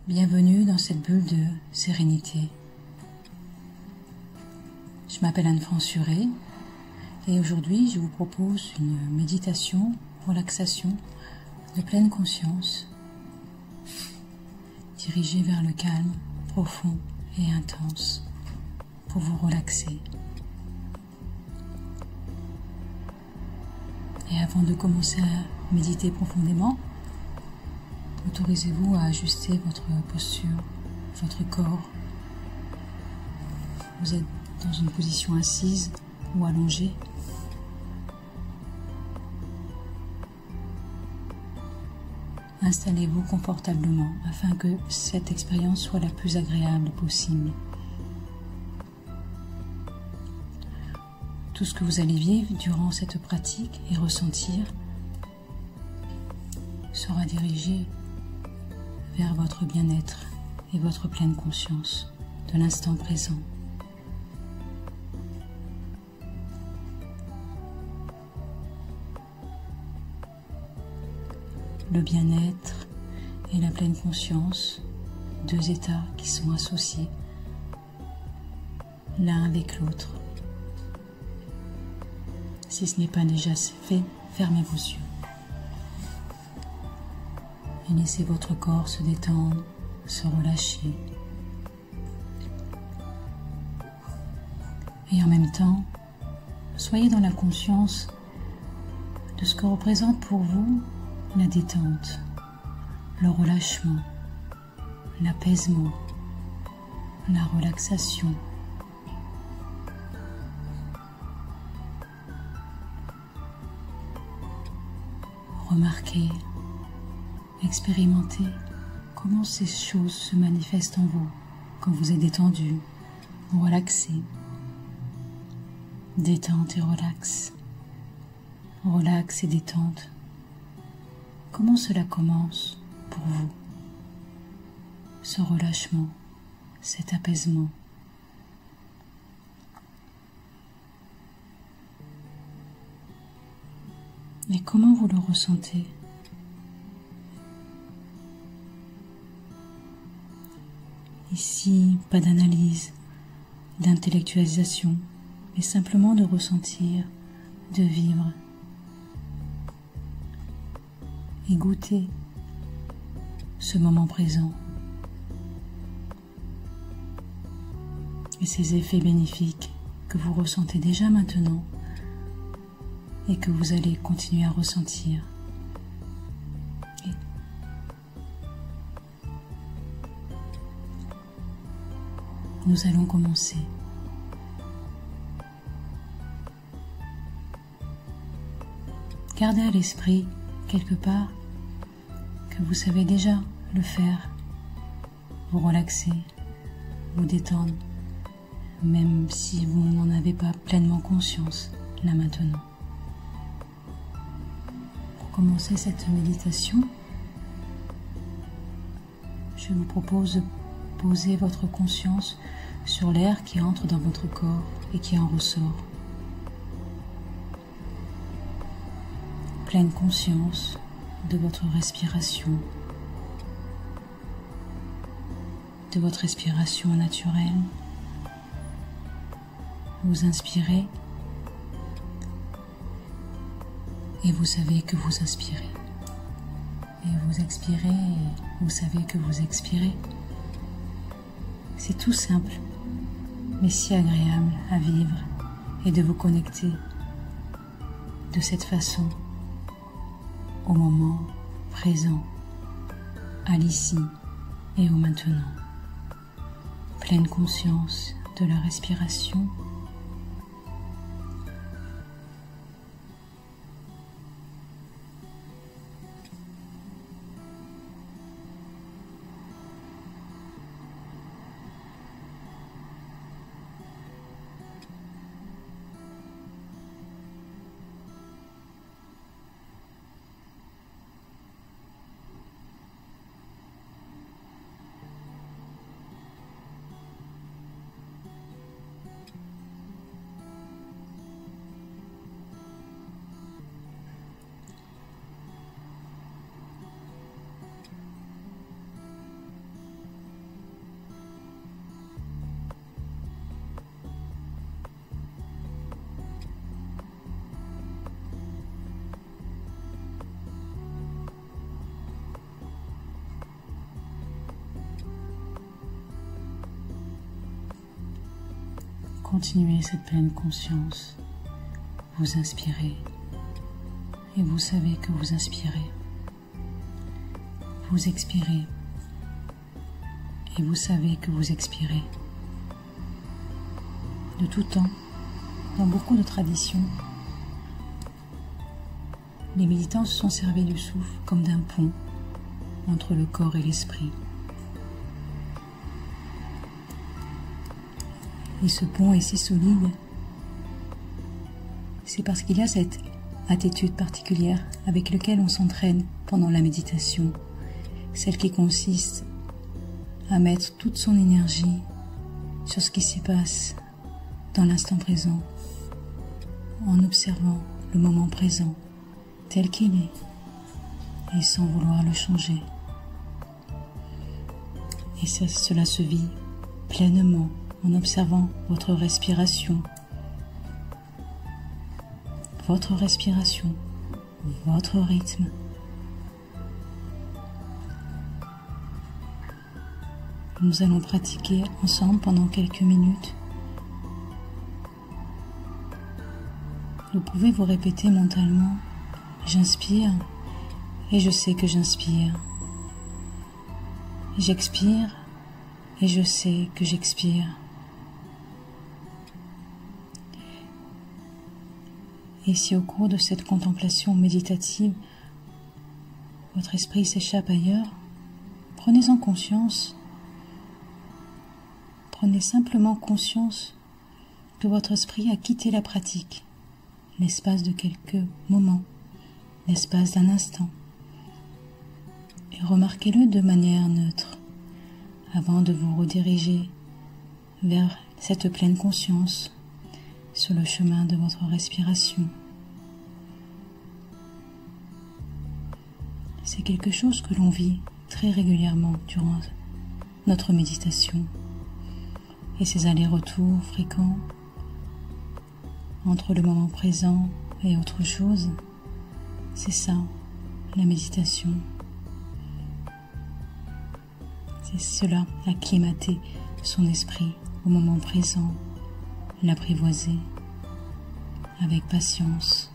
Bienvenue dans cette bulle de sérénité. Je m'appelle Anne-France Suret et aujourd'hui je vous propose une méditation, relaxation de pleine conscience dirigée vers le calme profond et intense pour vous relaxer. Et avant de commencer à méditer profondément, autorisez-vous à ajuster votre posture, votre corps. Vous êtes dans une position assise ou allongée. Installez-vous confortablement afin que cette expérience soit la plus agréable possible. Tout ce que vous allez vivre durant cette pratique et ressentir sera dirigé vers votre bien-être et votre pleine conscience de l'instant présent. Le bien-être et la pleine conscience, deux états qui sont associés l'un avec l'autre. Si ce n'est pas déjà fait, fermez vos yeux. Et laissez votre corps se détendre, se relâcher. Et en même temps, soyez dans la conscience de ce que représente pour vous la détente, le relâchement, l'apaisement, la relaxation. Remarquez, expérimentez comment ces choses se manifestent en vous quand vous êtes détendu ou relaxé. Détente et relax. Relax et détente. Comment cela commence pour vous? Ce relâchement, cet apaisement. Et comment vous le ressentez? Ici, pas d'analyse, d'intellectualisation, mais simplement de ressentir, de vivre et goûter ce moment présent et ces effets bénéfiques que vous ressentez déjà maintenant et que vous allez continuer à ressentir. Nous allons commencer. Gardez à l'esprit, quelque part, que vous savez déjà le faire, vous relaxer, vous détendre, même si vous n'en avez pas pleinement conscience, là maintenant. Pour commencer cette méditation, je vous propose de poser votre conscience sur l'air qui entre dans votre corps et qui en ressort. Pleine conscience de votre respiration, de votre respiration naturelle. Vous inspirez et vous savez que vous inspirez. Et vous expirez et vous savez que vous expirez. C'est tout simple, mais si agréable à vivre et de vous connecter de cette façon au moment présent, à l'ici et au maintenant. Pleine conscience de la respiration. continuez cette pleine conscience. Vous inspirez et vous savez que vous inspirez. Vous expirez et vous savez que vous expirez. De tout temps, dans beaucoup de traditions, les méditants se sont servis du souffle comme d'un pont entre le corps et l'esprit. Et ce pont est si solide, c'est parce qu'il y a cette attitude particulière avec laquelle on s'entraîne pendant la méditation, celle qui consiste à mettre toute son énergie sur ce qui s'y passe dans l'instant présent, en observant le moment présent tel qu'il est et sans vouloir le changer. Et cela se vit pleinement en observant votre respiration, votre rythme. Nous allons pratiquer ensemble pendant quelques minutes. Vous pouvez vous répéter mentalement: j'inspire et je sais que j'inspire. J'expire et je sais que j'expire. Et si au cours de cette contemplation méditative, votre esprit s'échappe ailleurs, prenez-en conscience. Prenez simplement conscience que votre esprit a quitté la pratique, l'espace de quelques moments, l'espace d'un instant. Et remarquez-le de manière neutre, avant de vous rediriger vers cette pleine conscience sur le chemin de votre respiration. C'est quelque chose que l'on vit très régulièrement durant notre méditation. Et ces allers-retours fréquents entre le moment présent et autre chose, c'est ça, la méditation. C'est cela, acclimater son esprit au moment présent, l'apprivoiser avec patience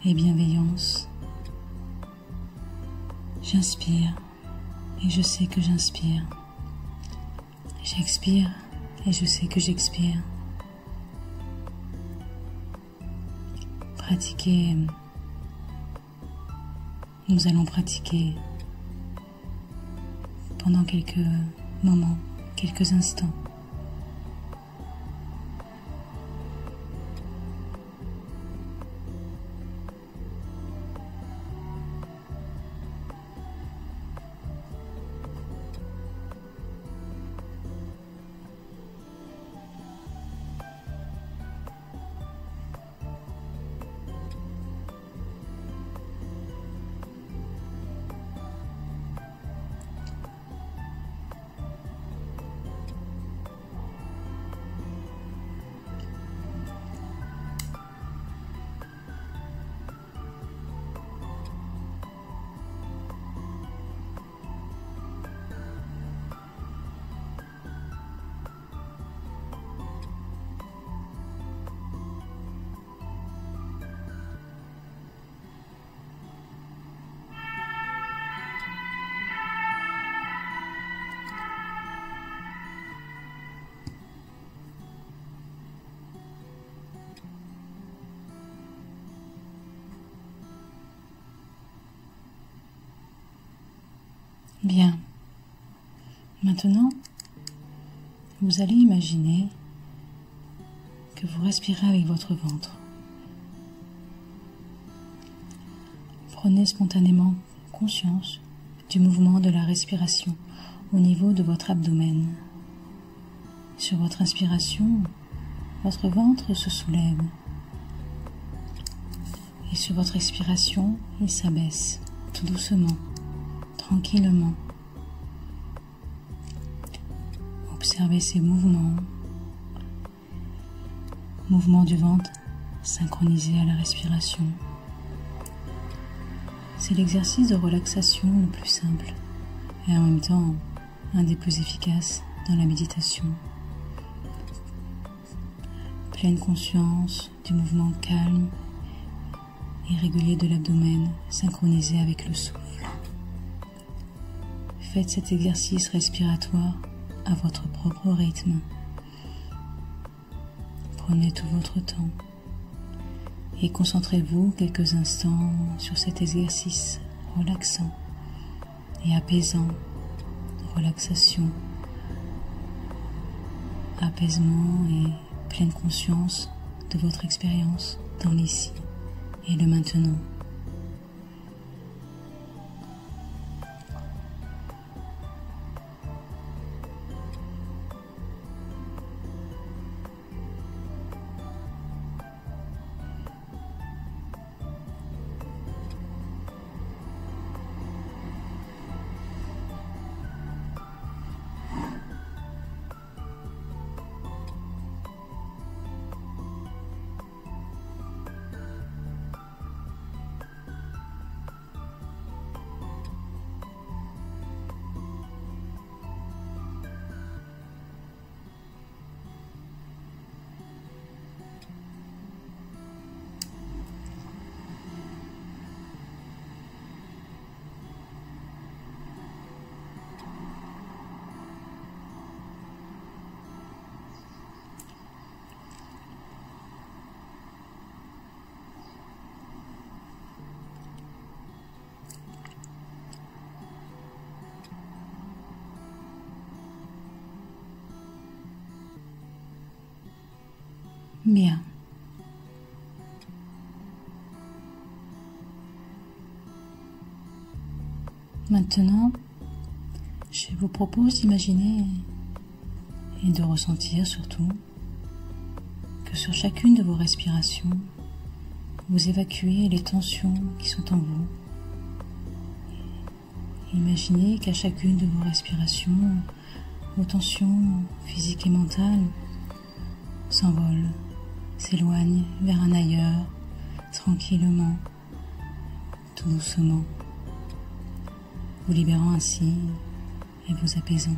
et bienveillance. J'inspire et je sais que j'inspire. J'expire et je sais que j'expire. Nous allons pratiquer pendant quelques moments, quelques instants. Bien. Maintenant, vous allez imaginer que vous respirez avec votre ventre. Prenez spontanément conscience du mouvement de la respiration au niveau de votre abdomen. Sur votre inspiration, votre ventre se soulève. Et sur votre expiration, il s'abaisse tout doucement, tranquillement. Observez ces mouvements du ventre synchronisés à la respiration. C'est l'exercice de relaxation le plus simple et en même temps un des plus efficaces dans la méditation. pleine conscience du mouvement calme et régulier de l'abdomen, synchronisé avec le souffle. Faites cet exercice respiratoire à votre propre rythme. Prenez tout votre temps et concentrez-vous quelques instants sur cet exercice relaxant et apaisant. Relaxation, apaisement et pleine conscience de votre expérience dans l'ici et le maintenant. Bien. Maintenant, je vous propose d'imaginer et de ressentir surtout que sur chacune de vos respirations, vous évacuez les tensions qui sont en vous. Imaginez qu'à chacune de vos respirations, vos tensions physiques et mentales s'envolent, s'éloignent vers un ailleurs, tranquillement, tout doucement, vous libérant ainsi et vous apaisant.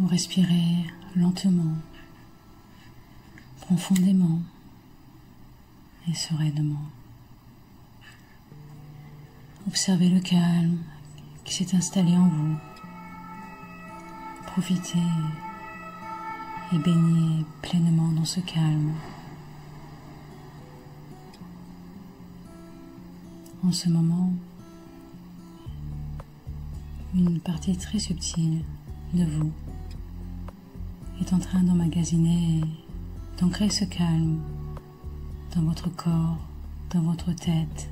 Vous respirez lentement, profondément et sereinement. Observez le calme qui s'est installé en vous. Profitez et baignez pleinement dans ce calme. En ce moment, une partie très subtile de vous est en train d'emmagasiner, d'ancrer ce calme dans votre corps, dans votre tête.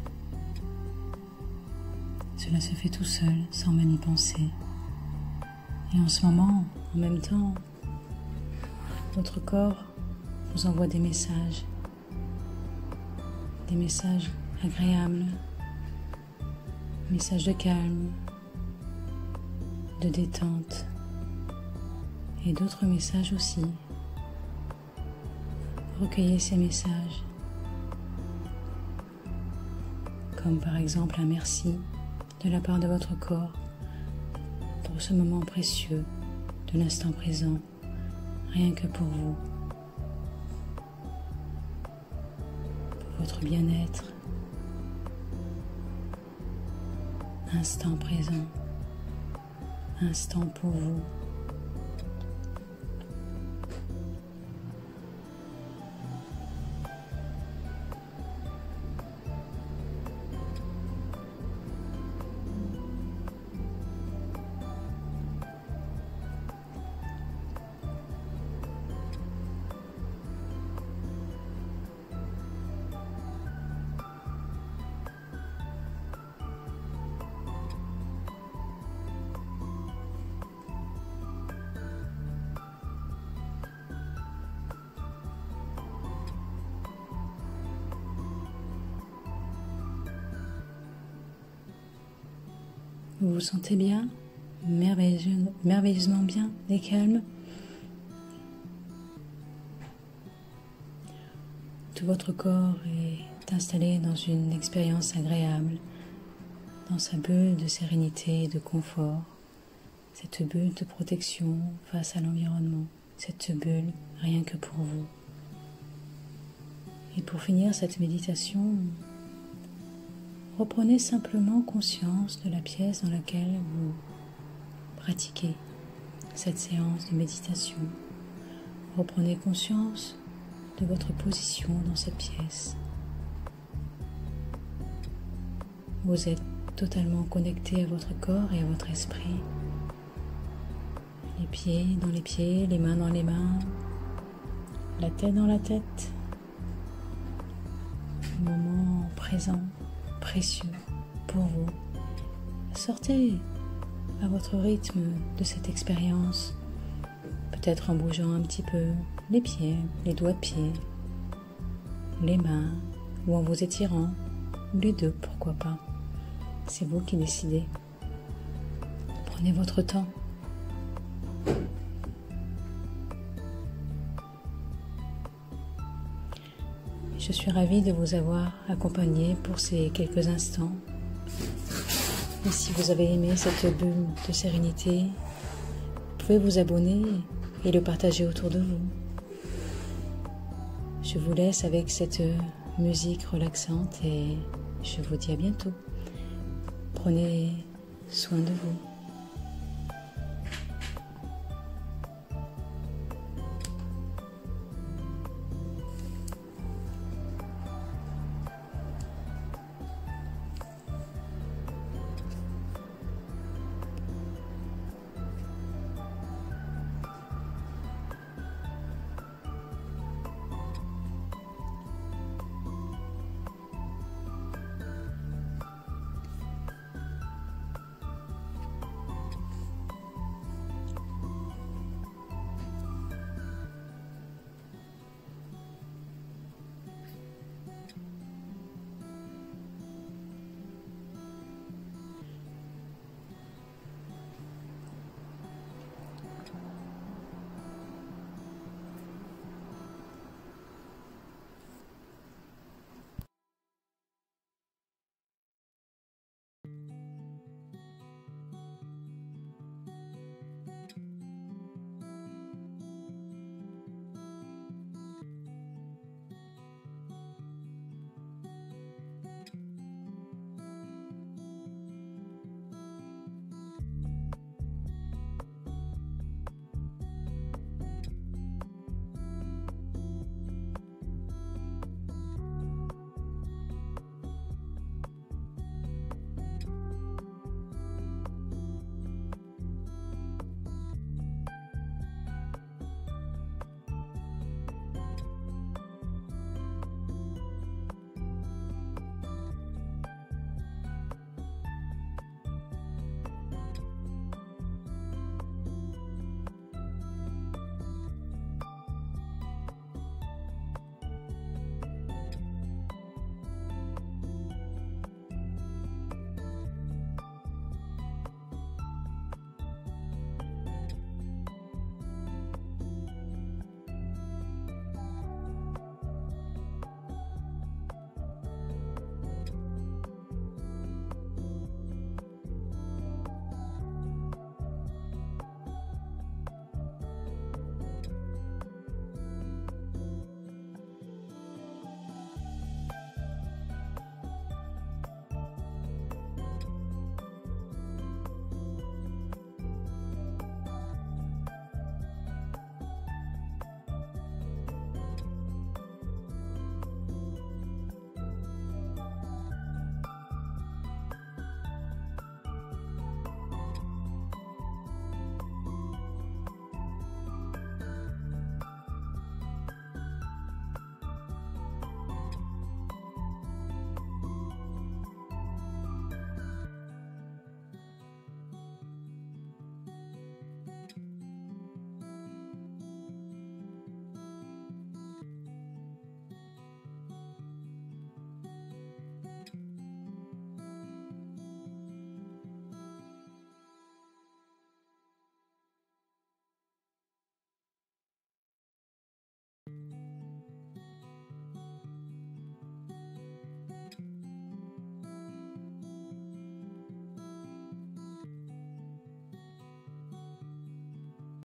Cela se fait tout seul, sans même y penser. Et en ce moment, en même temps, votre corps vous envoie des messages agréables, messages de calme, de détente et d'autres messages aussi. Recueillez ces messages, comme par exemple un merci de la part de votre corps pour ce moment précieux de l'instant présent, rien que pour vous, pour votre bien-être. Instant présent, instant pour vous. Vous vous sentez bien, merveilleusement bien et calme. Tout votre corps est installé dans une expérience agréable, dans sa bulle de sérénité et de confort, cette bulle de protection face à l'environnement, cette bulle rien que pour vous. Et pour finir cette méditation, reprenez simplement conscience de la pièce dans laquelle vous pratiquez cette séance de méditation. Reprenez conscience de votre position dans cette pièce. Vous êtes totalement connecté à votre corps et à votre esprit. Les pieds dans les pieds, les mains dans les mains, la tête dans la tête. Moment présent, précieux pour vous. Sortez à votre rythme de cette expérience, peut-être en bougeant un petit peu les pieds, les doigts de pied, les mains, ou en vous étirant, ou les deux, pourquoi pas. C'est vous qui décidez. Prenez votre temps. Je suis ravie de vous avoir accompagné pour ces quelques instants. Et si vous avez aimé cette bulle de sérénité, vous pouvez vous abonner et le partager autour de vous. Je vous laisse avec cette musique relaxante et je vous dis à bientôt. Prenez soin de vous.